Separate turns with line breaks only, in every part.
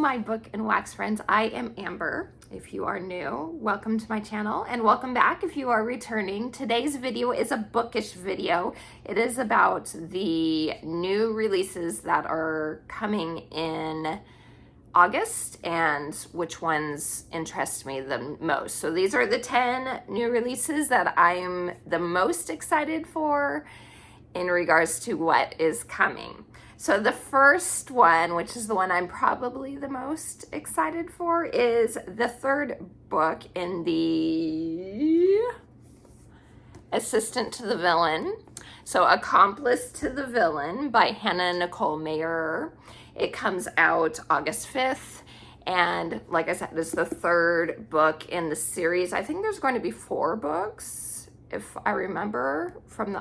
my book and wax friends. I am Amber. If you are new, welcome to my channel, and welcome back if you are returning. Today's video is a bookish video. It is about the new releases that are coming in August and which ones interest me the most. So these are the 10 new releases that I'm the most excited for in regards to what is coming. So the first one, which is the one I'm probably the most excited for, is the third book in the Assistant to the Villain. So Accomplice to the Villain by Hannah Nicole Mayer. It comes out August 5th. And like I said, it's the third book in the series. I think there's going to be 4 books, if I remember from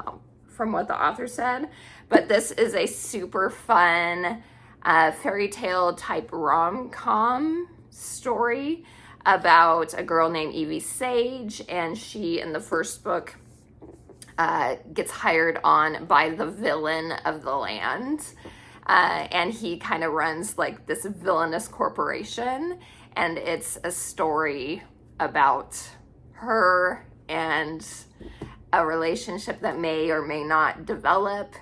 what the author said. But this is a super fun fairy tale type rom-com story about a girl named Evie Sage, and she in the first book gets hired on by the villain of the land, and he kind of runs like this villainous corporation, and it's a story about her and a relationship that may or may not develop.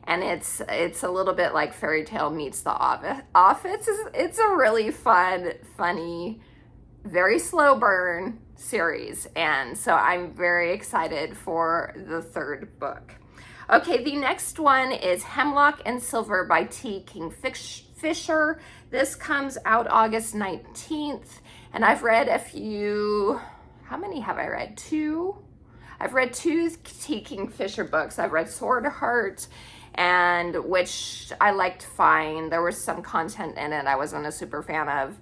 And it's a little bit like Fairy Tale meets The Office. It's a really fun, funny, very slow burn series. And so I'm very excited for the third book. Okay, the next one is Hemlock and Silver by T. Kingfisher. This comes out August 19th. And I've read a few, how many have I read? 2? I've read 2 T. Kingfisher books. I've read Sword Heart, and which I liked fine. There was some content in it I wasn't a super fan of.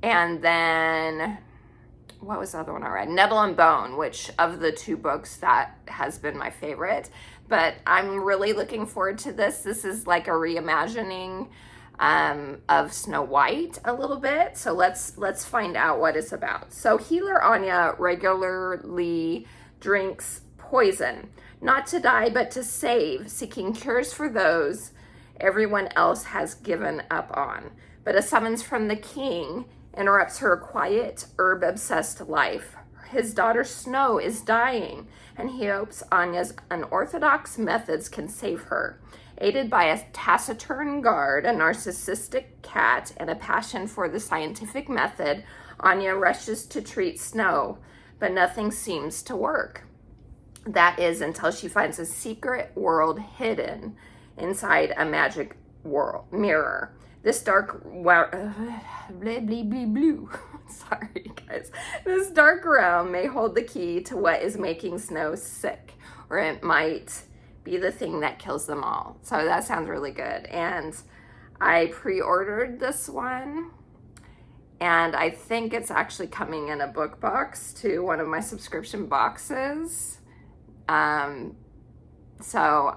And then, what was the other one I read? Nettle and Bone, which of the 2 books, that has been my favorite. But I'm really looking forward to this. This is like a reimagining of Snow White a little bit. So let's find out what it's about. So healer Anya regularly drinks poison, not to die, but to save, seeking cures for those everyone else has given up on. But a summons from the king interrupts her quiet, herb-obsessed life. His daughter Snow is dying, and he hopes Anya's unorthodox methods can save her. Aided by a taciturn guard, a narcissistic cat, and a passion for the scientific method, Anya rushes to treat Snow, but nothing seems to work. That is until she finds a secret world hidden inside a magic world mirror. This dark sorry guys. This dark realm may hold the key to what is making Snow sick, or it might be the thing that kills them all. So that sounds really good. And I pre-ordered this one, and I think it's actually coming in a book box to one of my subscription boxes. So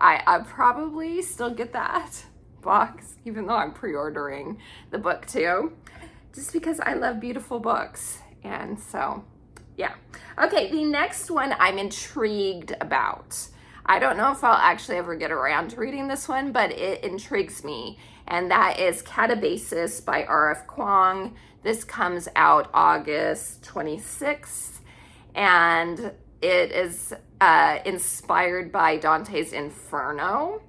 I'll probably still get that box, even though I'm pre-ordering the book too, just because I love beautiful books. And so, yeah. Okay, the next one I'm intrigued about. I don't know if I'll actually ever get around to reading this one, but it intrigues me. And that is Catabasis by R.F. Kuang. This comes out August 26th. And it is inspired by Dante's Inferno.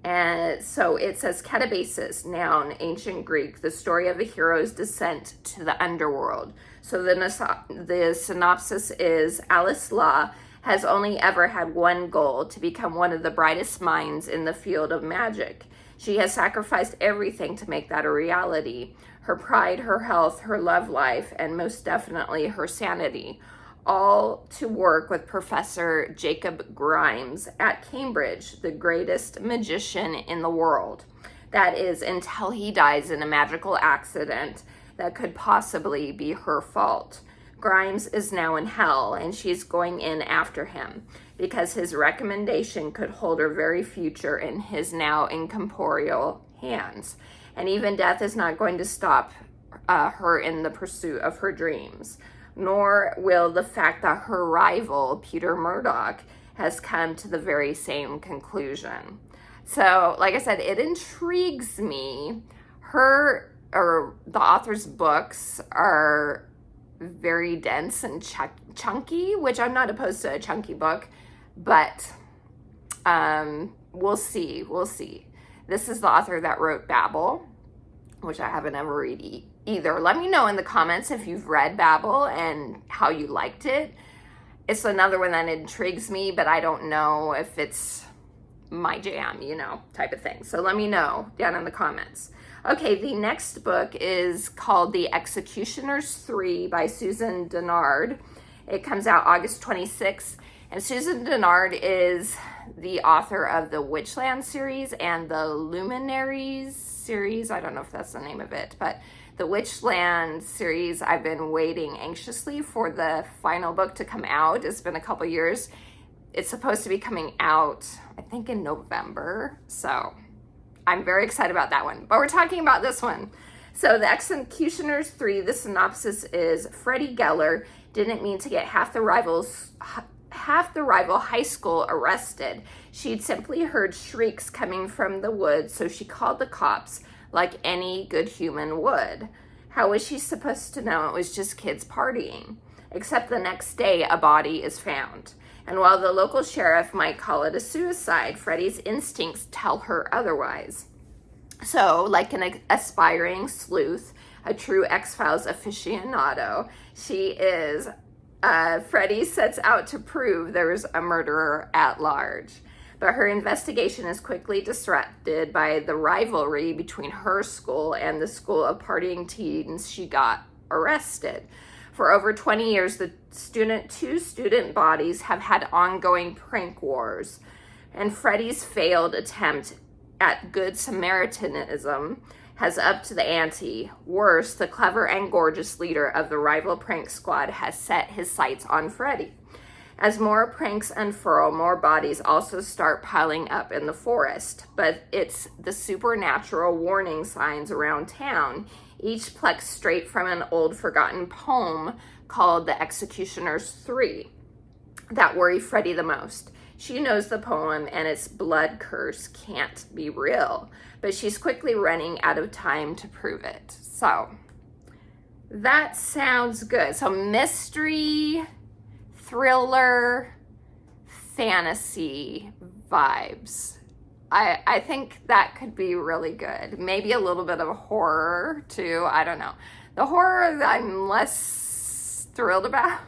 And so it says Catabasis, noun, ancient Greek, the story of a hero's descent to the underworld. So the synopsis is Alice Law has only ever had one goal: to become one of the brightest minds in the field of magic. She has sacrificed everything to make that a reality: her pride, her health, her love life, and most definitely her sanity, all to work with Professor Jacob Grimes at Cambridge, the greatest magician in the world. That is, until he dies in a magical accident that could possibly be her fault. Grimes is now in hell, and she's going in after him because his recommendation could hold her very future in his now incorporeal hands. And even death is not going to stop her in the pursuit of her dreams, nor will the fact that her rival, Peter Murdoch, has come to the very same conclusion. So, like I said, it intrigues me. The author's books are very dense and chunky, which I'm not opposed to a chunky book, but we'll see. We'll see. This is the author that wrote Babel, which I haven't ever read either. Let me know in the comments if you've read Babel and how you liked it. It's another one that intrigues me, but I don't know if it's my jam, you know, type of thing. So let me know down in the comments. Okay, the next book is called The Executioners 3 by Susan Dennard. It comes out August 26th, and Susan Dennard is the author of the Witchland series and the Luminaries series. I don't know if that's the name of it, but the Witchland series, I've been waiting anxiously for the final book to come out. It's been a couple years. It's supposed to be coming out, I think, in November, so I'm very excited about that one. But we're talking about this one. So The Executioners 3, the synopsis is Freddie Geller didn't mean to get half the rival high school arrested. She'd simply heard shrieks coming from the woods, so she called the cops like any good human would. How was she supposed to know it was just kids partying? Except the next day, a body is found. And while the local sheriff might call it a suicide, Freddie's instincts tell her otherwise. So, like an aspiring sleuth, a true X-Files aficionado, Freddie sets out to prove there's a murderer at large. But her investigation is quickly disrupted by the rivalry between her school and the school of partying teens she got arrested. For over 20 years, the two student bodies have had ongoing prank wars, and Freddie's failed attempt at good Samaritanism has upped the ante. Worse, the clever and gorgeous leader of the rival prank squad has set his sights on Freddie. As more pranks unfurl, more bodies also start piling up in the forest, but it's the supernatural warning signs around town, each plucked straight from an old forgotten poem called The Executioners 3, that worry Freddie the most. She knows the poem and its blood curse can't be real, but she's quickly running out of time to prove it. So, that sounds good. So, mystery, thriller, fantasy vibes. I think that could be really good. Maybe a little bit of horror too. I don't know. The horror I'm less thrilled about.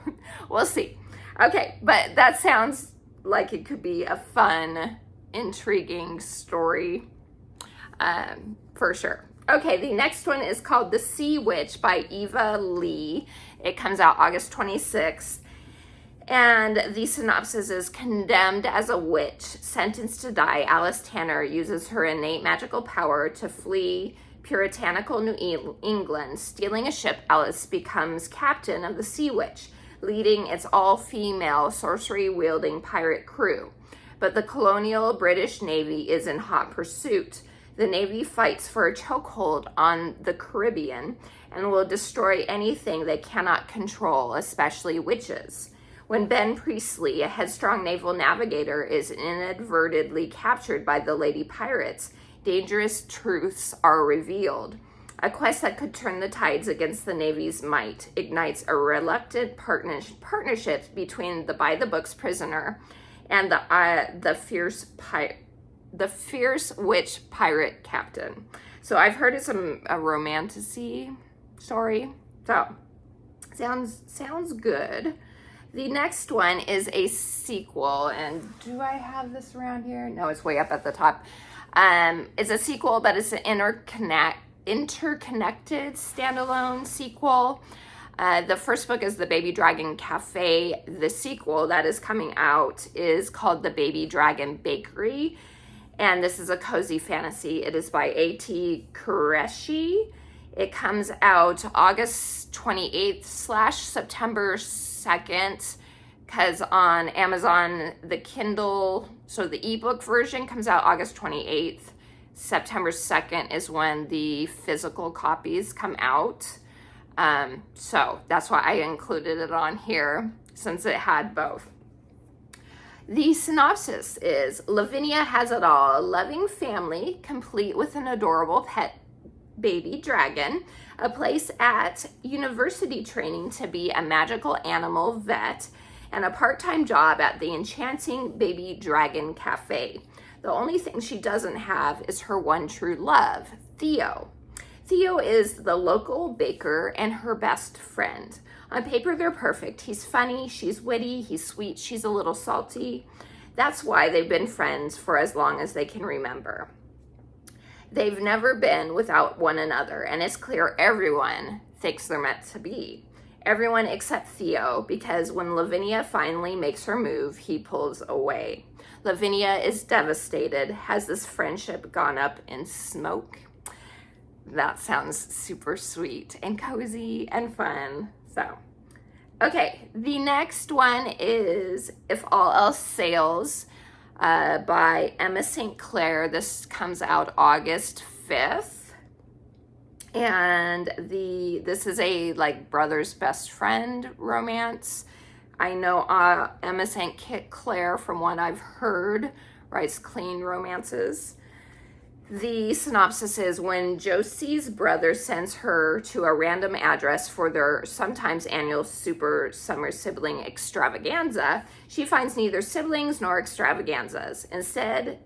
We'll see. Okay, but that sounds like it could be a fun, intriguing story for sure. Okay, the next one is called The Sea Witch by Eva Lee. It comes out August 26th. And the synopsis is condemned as a witch, sentenced to die, Alice Tanner uses her innate magical power to flee puritanical New England. Stealing a ship, Alice becomes captain of the Sea Witch, leading its all-female sorcery-wielding pirate crew. But the colonial British Navy is in hot pursuit. The Navy fights for a chokehold on the Caribbean and will destroy anything they cannot control, especially witches. When Ben Priestley, a headstrong naval navigator, is inadvertently captured by the Lady Pirates, dangerous truths are revealed. A quest that could turn the tides against the Navy's might ignites a reluctant partnership between the by-the-books prisoner and the fierce witch pirate captain. So I've heard it's a romantic-y story. So sounds good. The next one is a sequel, and do I have this around here? No, it's way up at the top. It's a sequel, but it's an interconnected standalone sequel. The first book is The Baby Dragon Cafe. The sequel that is coming out is called The Baby Dragon Bakery, and this is a cozy fantasy. It is by A.T. Qureshi. It comes out August 28th / September 2nd, because on Amazon, the Kindle, so the ebook version comes out August 28th. September 2nd is when the physical copies come out. So that's why I included it on here, since it had both. The synopsis is Lavinia has it all, a loving family, complete with an adorable pet baby dragon, a place at university training to be a magical animal vet, and a part-time job at the enchanting baby dragon cafe. The only thing she doesn't have is her one true love, Theo. Theo is the local baker and her best friend. On paper, they're perfect. He's funny, she's witty, he's sweet, she's a little salty. That's why they've been friends for as long as they can remember. They've never been without one another, and it's clear everyone thinks they're meant to be. Everyone except Theo, because when Lavinia finally makes her move, he pulls away. Lavinia is devastated. Has this friendship gone up in smoke? That sounds super sweet and cozy and fun. So, okay, the next one is If All Else Fails by Emma St. Clair. This comes out August 5th. And this is a like brother's best friend romance. I know Emma St. Clair, from what I've heard, writes clean romances. The synopsis is when Josie's brother sends her to a random address for their sometimes annual super summer sibling extravaganza, she finds neither siblings nor extravaganzas. Instead,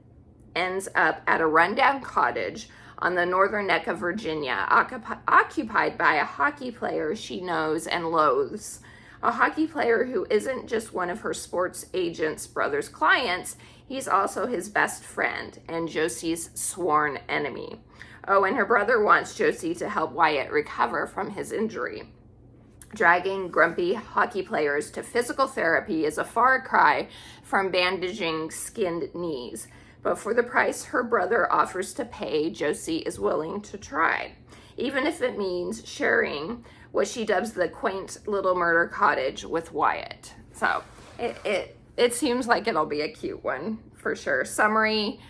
ends up at a rundown cottage on the northern neck of Virginia, occupied by a hockey player she knows and loathes. A hockey player who isn't just one of her sports agent's brother's clients, he's also his best friend and Josie's sworn enemy. Oh, and her brother wants Josie to help Wyatt recover from his injury. Dragging grumpy hockey players to physical therapy is a far cry from bandaging skinned knees. But for the price her brother offers to pay, Josie is willing to try, even if it means sharing what she dubs the quaint little murder cottage with Wyatt. So it seems like it'll be a cute one for sure. Summary,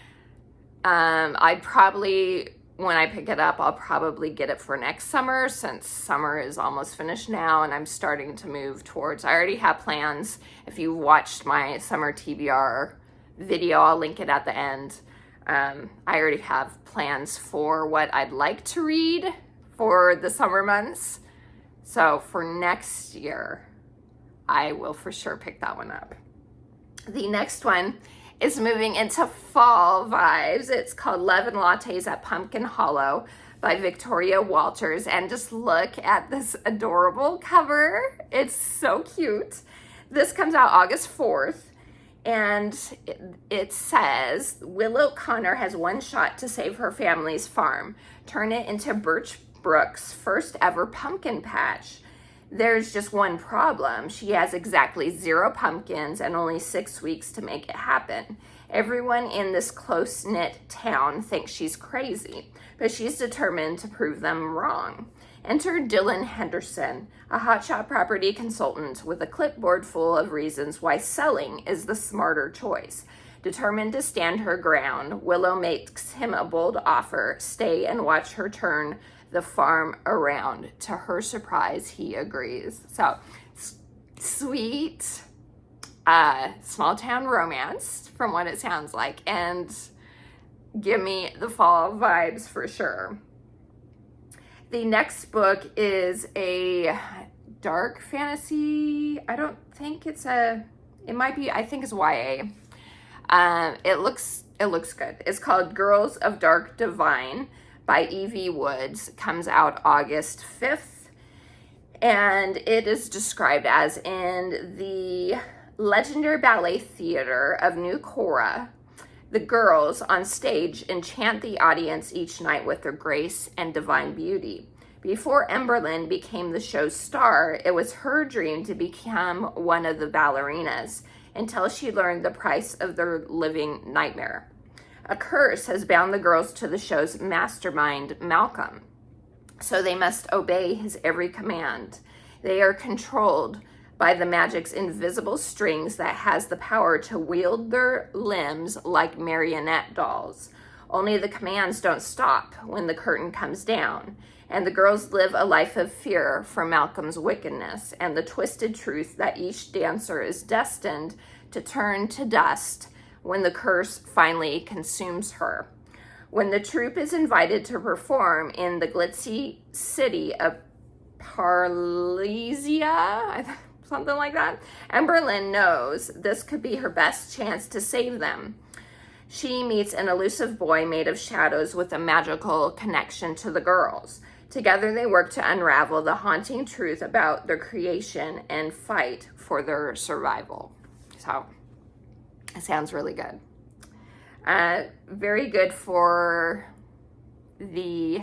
I'd probably, when I pick it up, I'll probably get it for next summer, since summer is almost finished now and I'm starting to move towards, I already have plans. If you watched my summer TBR video, I'll link it at the end. I already have plans for what I'd like to read for the summer months. So for next year, I will for sure pick that one up. The next one is moving into fall vibes. It's called Love and Lattes at Pumpkin Hollow by Victoria Walters. And just look at this adorable cover. It's so cute. This comes out August 4th. And it says, Willow Connor has one shot to save her family's farm. Turn it into Birch Brook's first ever pumpkin patch. There's just one problem. She has exactly 0 pumpkins and only 6 weeks to make it happen. Everyone in this close-knit town thinks she's crazy, but she's determined to prove them wrong. Enter Dylan Henderson, a hotshot property consultant with a clipboard full of reasons why selling is the smarter choice. Determined to stand her ground, Willow makes him a bold offer, stay and watch her turn the farm around. To her surprise, he agrees. So, sweet, small town romance from what it sounds like, and give me the fall vibes for sure. The next book is a dark fantasy. I don't think it's it might be, I think it's YA. It looks good. It's called Girls of Dark Divine by Evie Woods. Comes out August 5th. And it is described as in the legendary ballet theater of New Cora, the girls on stage enchant the audience each night with their grace and divine beauty. Before Emberlyn became the show's star, it was her dream to become one of the ballerinas until she learned the price of their living nightmare. A curse has bound the girls to the show's mastermind, Malcolm, so they must obey his every command. They are controlled by the magic's invisible strings that has the power to wield their limbs like marionette dolls. Only the commands don't stop when the curtain comes down. and the girls live a life of fear for Malcolm's wickedness and the twisted truth that each dancer is destined to turn to dust when the curse finally consumes her. When the troupe is invited to perform in the glitzy city of Parlesia, something like that, Emberlyn knows this could be her best chance to save them. She meets an elusive boy made of shadows with a magical connection to the girls. Together they work to unravel the haunting truth about their creation and fight for their survival. So, it sounds really good. Very good for the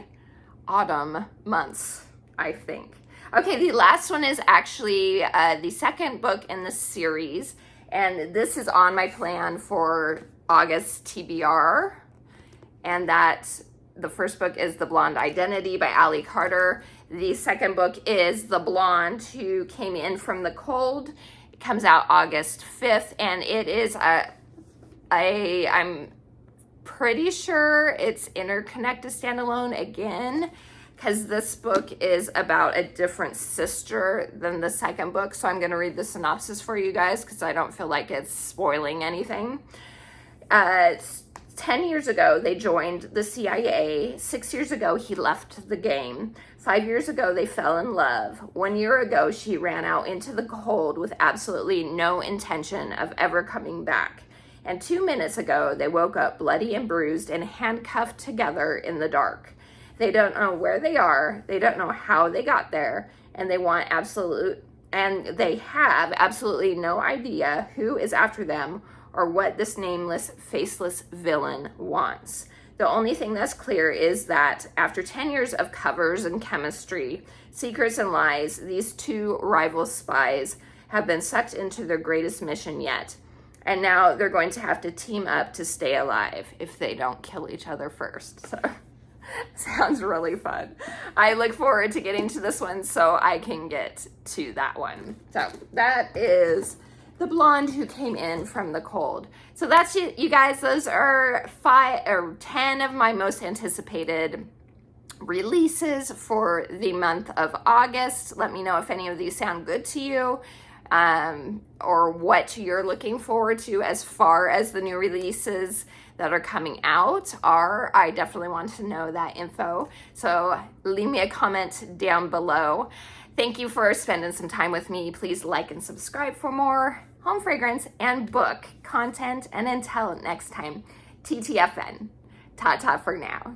autumn months, I think. Okay, the last one is actually the second book in the series, and this is on my plan for August TBR, and that the first book is The Blonde Identity by Allie Carter. The second book is The Blonde Who Came In From the Cold. It comes out August 5th, and it is I'm pretty sure it's interconnected standalone again, because this book is about a different sister than the second book. So I'm going to read the synopsis for you guys because I don't feel like it's spoiling anything. 10 years ago, they joined the CIA. 6 years ago, he left the game. 5 years ago, they fell in love. 1 year ago, she ran out into the cold with absolutely no intention of ever coming back. And 2 minutes ago, they woke up bloody and bruised and handcuffed together in the dark. They don't know where they are. They don't know how they got there. And they have absolutely no idea who is after them or what this nameless, faceless villain wants. The only thing that's clear is that after 10 years of covers and chemistry, secrets and lies, these two rival spies have been sucked into their greatest mission yet. And now they're going to have to team up to stay alive if they don't kill each other first. So, sounds really fun. I look forward to getting to this one so I can get to that one. So that is The Blonde Who Came In From the Cold. So that's it, you guys. Those are 10 of my most anticipated releases for the month of August. Let me know if any of these sound good to you, or what you're looking forward to as far as the new releases that are coming out are. I definitely want to know that info. So leave me a comment down below. Thank you for spending some time with me. Please like and subscribe for more home fragrance and book content. And until next time, TTFN. Ta-ta for now.